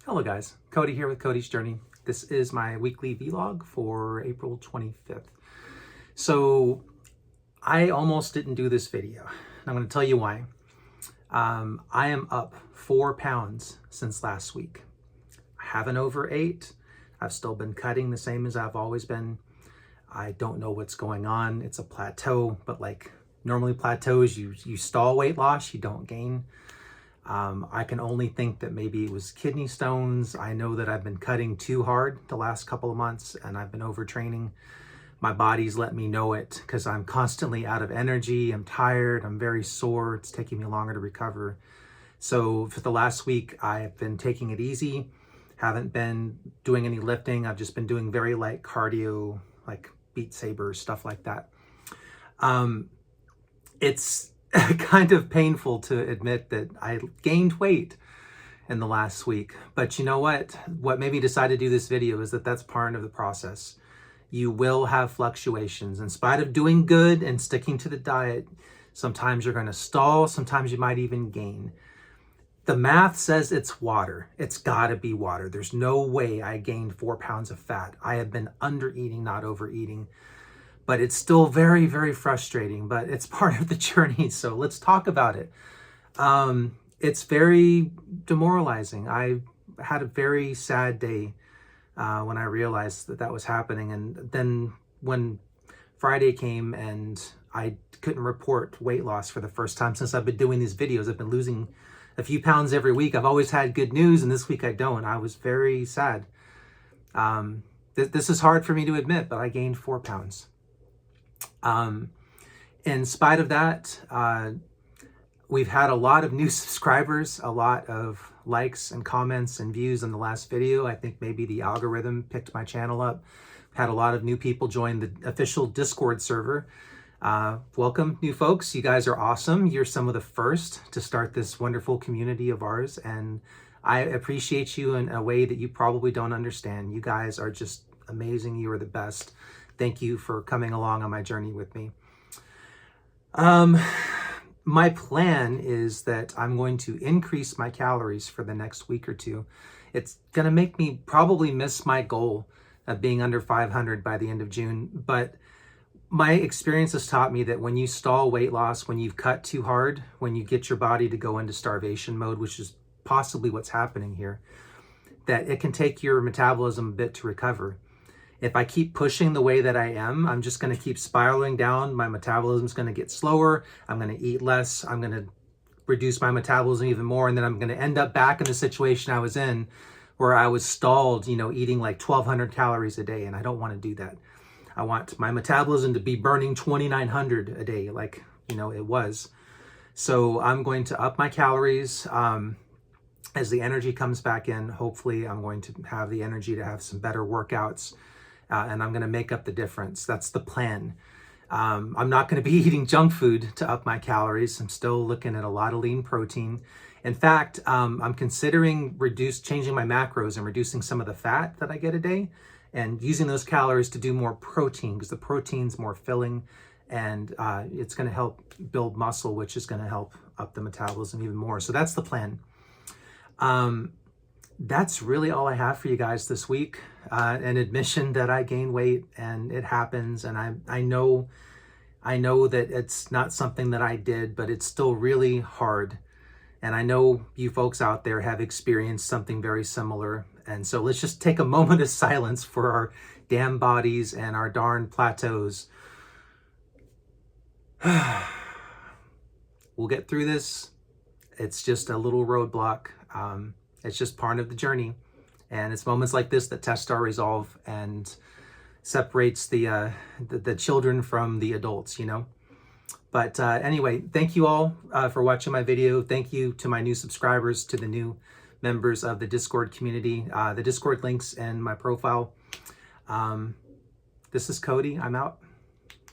Hello guys, Kodi here with Kodi's Journey. This is my weekly vlog for April 25th. So I almost didn't do this video. I'm going to tell you why. I am up 4 pounds since last week. I haven't overate. I've still been cutting the same as I've always been. I don't know what's going on. It's a plateau, but like normally plateaus, you stall weight loss, you don't gain. I can only think that maybe it was kidney stones. I know that I've been cutting too hard the last couple of months and I've been overtraining. My body's let me know it because I'm constantly out of energy. I'm tired. I'm very sore. It's taking me longer to recover. So for the last week, I've been taking it easy. Haven't been doing any lifting. I've just been doing very light cardio, like Beat Saber, stuff like that. It's kind of painful to admit that I gained weight in the last week. But you know what? What made me decide to do this video is that that's part of the process. You will have fluctuations. In spite of doing good and sticking to the diet, sometimes you're going to stall. Sometimes you might even gain. The math says it's water. It's got to be water. There's no way I gained 4 pounds of fat. I have been under eating, not overeating. But it's still very, very frustrating, but it's part of the journey. So let's talk about it. It's very demoralizing. I had a very sad day when I realized that that was happening. And then when Friday came and I couldn't report weight loss for the first time since I've been doing these videos, I've been losing a few pounds every week. I've always had good news, and this week I don't. I was very sad. This is hard for me to admit, but I gained 4 pounds. In spite of that, we've had a lot of new subscribers, a lot of likes and comments and views in the last video. I think maybe the algorithm picked my channel up. Had a lot of new people join the official Discord server. Welcome, new folks. You guys are awesome. You're some of the first to start this wonderful community of ours, and I appreciate you in a way that you probably don't understand. You guys are just amazing. You are the best. Thank you for coming along on my journey with me. My plan is that I'm going to increase my calories for the next week or two. It's going to make me probably miss my goal of being under 500 by the end of June. But my experience has taught me that when you stall weight loss, when you've cut too hard, when you get your body to go into starvation mode, which is possibly what's happening here, that it can take your metabolism a bit to recover. If I keep pushing the way that I am, I'm just going to keep spiraling down. My metabolism's going to get slower. I'm going to eat less. I'm going to reduce my metabolism even more. And then I'm going to end up back in the situation I was in where I was stalled, eating like 1,200 calories a day. And I don't want to do that. I want my metabolism to be burning 2,900 a day like, it was. So I'm going to up my calories. As the energy comes back in, hopefully I'm going to have the energy to have some better workouts. And I'm going to make up the difference. That's the plan. I'm not going to be eating junk food to up my calories. I'm still looking at a lot of lean protein. In fact, I'm considering changing my macros and reducing some of the fat that I get a day and using those calories to do more protein, because the protein's more filling and it's going to help build muscle, which is going to help up the metabolism even more. So that's the plan. That's really all I have for you guys this week. An admission that I gain weight, and it happens. And I know that it's not something that I did, but it's still really hard. And I know you folks out there have experienced something very similar. And so let's just take a moment of silence for our damn bodies and our darn plateaus. We'll get through this. It's just a little roadblock. It's just part of the journey. And it's moments like this that test our resolve and separates the children from the adults, But anyway, thank you all for watching my video. Thank you to my new subscribers, to the new members of the Discord community. The Discord links in my profile. This is Kodi. I'm out.